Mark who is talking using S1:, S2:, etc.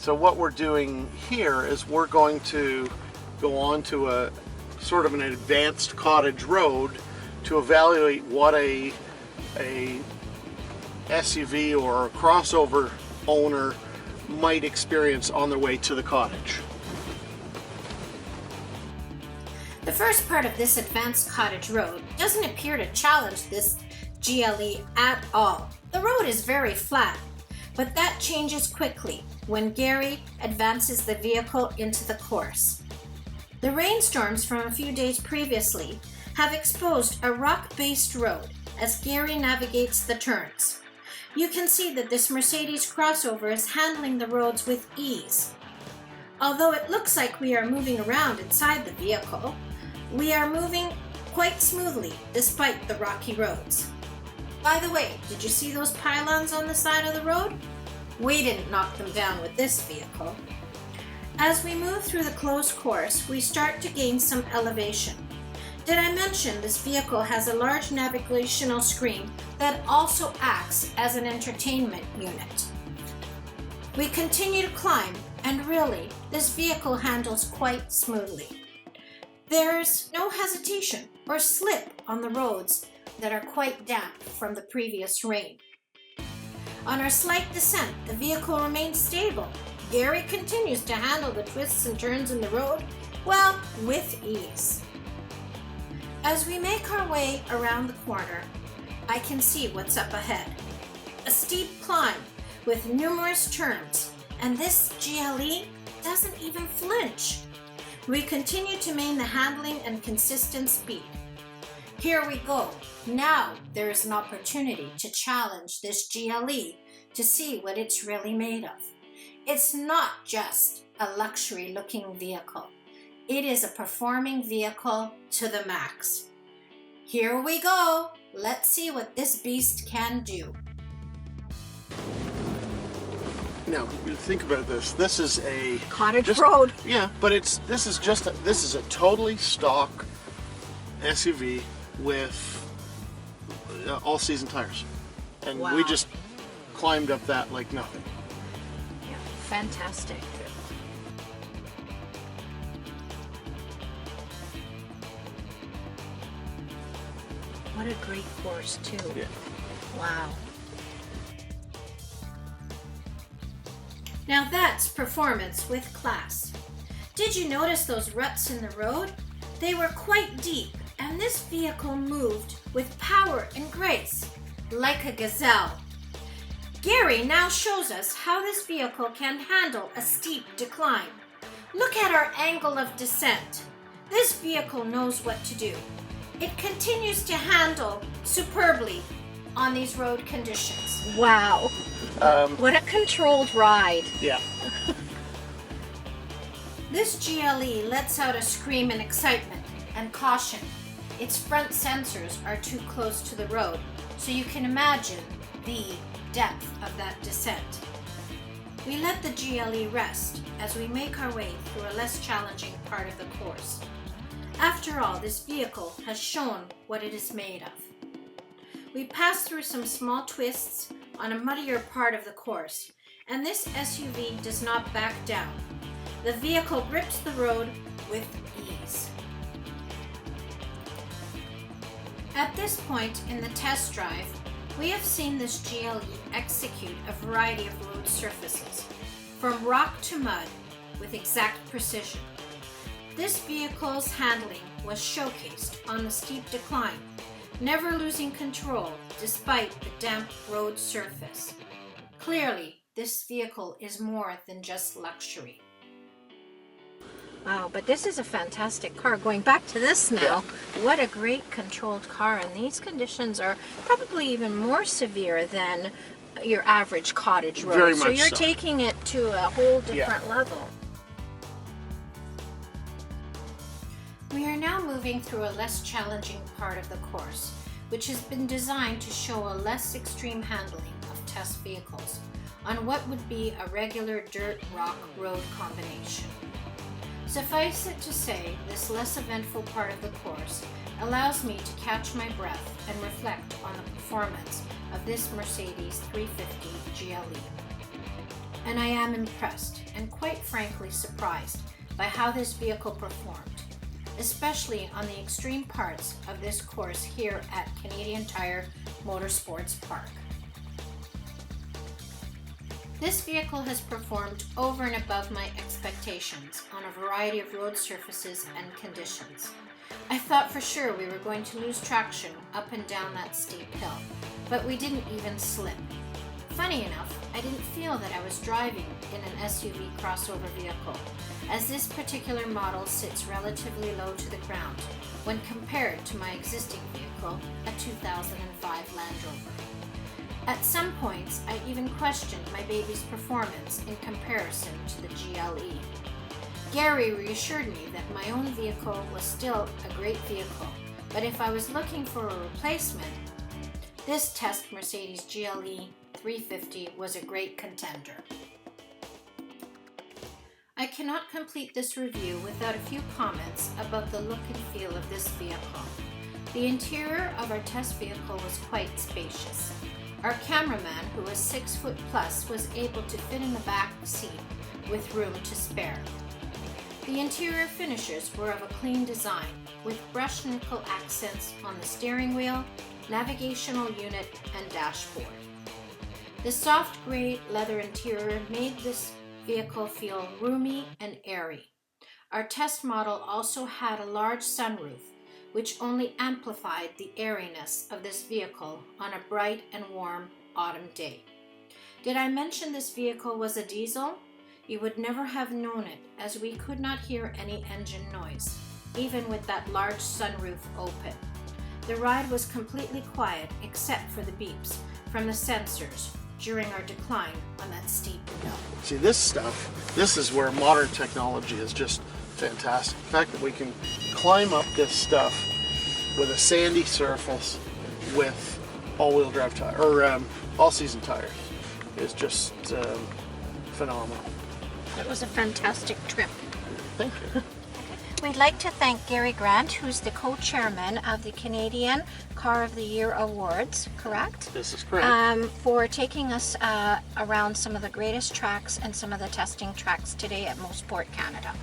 S1: So what we're doing here is we're going to go on to a sort of an advanced cottage road to evaluate what a SUV or a crossover owner might experience on their way to the cottage.
S2: The first part of this advanced cottage road doesn't appear to challenge this GLE at all. The road is very flat, but that changes quickly when Gary advances the vehicle into the course. The rainstorms from a few days previously have exposed a rock-based road as Gary navigates the turns. You can see that this Mercedes crossover is handling the roads with ease. Although it looks like we are moving around inside the vehicle, we are moving quite smoothly despite the rocky roads. By the way, did you see those pylons on the side of the road? We didn't knock them down with this vehicle. As we move through the closed course, we start to gain some elevation. Did I mention this vehicle has a large navigational screen that also acts as an entertainment unit? We continue to climb, and really, this vehicle handles quite smoothly. There's no hesitation or slip on the roads that are quite damp from the previous rain. On our slight descent, the vehicle remains stable. Gary continues to handle the twists and turns in the road, well, with ease. As we make our way around the corner, I can see what's up ahead. A steep climb with numerous turns, and this GLE doesn't even flinch. We continue to maintain the handling and consistent speed. Here we go. Now there is an opportunity to challenge this GLE to see what it's really made of. It's not just a luxury looking vehicle. It is a performing vehicle to the max. Here we go. Let's see what this beast can do.
S1: Now, think about this. This is a
S2: Cottage road.
S1: Yeah, but this is a totally stock SUV with all-season tires, and
S2: wow.
S1: We just climbed up that like nothing.
S2: Yeah, fantastic. What a great course too.
S1: Yeah.
S2: Wow. Now that's performance with class. Did you notice those ruts in the road? They were quite deep, and this vehicle moved with power and grace, like a gazelle. Gary now shows us how this vehicle can handle a steep decline. Look at our angle of descent. This vehicle knows what to do. It continues to handle superbly on these road conditions. Wow. What a controlled ride.
S1: Yeah.
S2: This GLE lets out a scream in excitement and caution. Its front sensors are too close to the road, so you can imagine the depth of that descent. We let the GLE rest as we make our way through a less challenging part of the course. After all, this vehicle has shown what it is made of. We pass through some small twists on a muddier part of the course, and this SUV does not back down. The vehicle grips the road with ease. At this point in the test drive, we have seen this GLE execute a variety of road surfaces, from rock to mud, with exact precision. This vehicle's handling was showcased on the steep decline, never losing control despite the damp road surface. Clearly, this vehicle is more than just luxury. Wow, but this is a fantastic car. Going back to this now, what a great controlled car. And these conditions are probably even more severe than your average cottage road.
S1: Very
S2: so
S1: much
S2: you're
S1: so.
S2: taking it to a whole different level. We are now moving through a less challenging part of the course, which has been designed to show a less extreme handling of test vehicles on what would be a regular dirt-rock road combination. Suffice it to say, this less eventful part of the course allows me to catch my breath and reflect on the performance of this Mercedes 350 GLE. and I am impressed and quite frankly surprised by how this vehicle performed, especially on the extreme parts of this course here at Canadian Tire Motorsports Park. This vehicle has performed over and above my expectations on a variety of road surfaces and conditions. I thought for sure we were going to lose traction up and down that steep hill, but we didn't even slip. Funny enough, I didn't feel that I was driving in an SUV crossover vehicle, as this particular model sits relatively low to the ground when compared to my existing vehicle, a 2005 Land Rover. At some points, I even questioned my baby's performance in comparison to the GLE. Gary reassured me that my own vehicle was still a great vehicle, but if I was looking for a replacement, this test Mercedes GLE 350 was a great contender. I cannot complete this review without a few comments about the look and feel of this vehicle. The interior of our test vehicle was quite spacious. Our cameraman, who was 6 foot plus, was able to fit in the back seat with room to spare. The interior finishes were of a clean design, with brushed nickel accents on the steering wheel, navigational unit, and dashboard. The soft gray leather interior made this vehicle feel roomy and airy. Our test model also had a large sunroof, which only amplified the airiness of this vehicle on a bright and warm autumn day. Did I mention this vehicle was a diesel? You would never have known it, as we could not hear any engine noise, even with that large sunroof open. The ride was completely quiet except for the beeps from the sensors during our decline on that steep hill.
S1: See, this is where modern technology is just fantastic. The fact that we can climb up this stuff with a sandy surface with all-wheel drive tire or all-season tires is just phenomenal.
S2: It was a fantastic trip.
S1: Thank you.
S2: We'd like to thank Gary Grant, who's the co-chairman of the Canadian Car of the Year Awards, correct?
S1: This is correct.
S2: For taking us around some of the greatest tracks and some of the testing tracks today at Mosport Canada.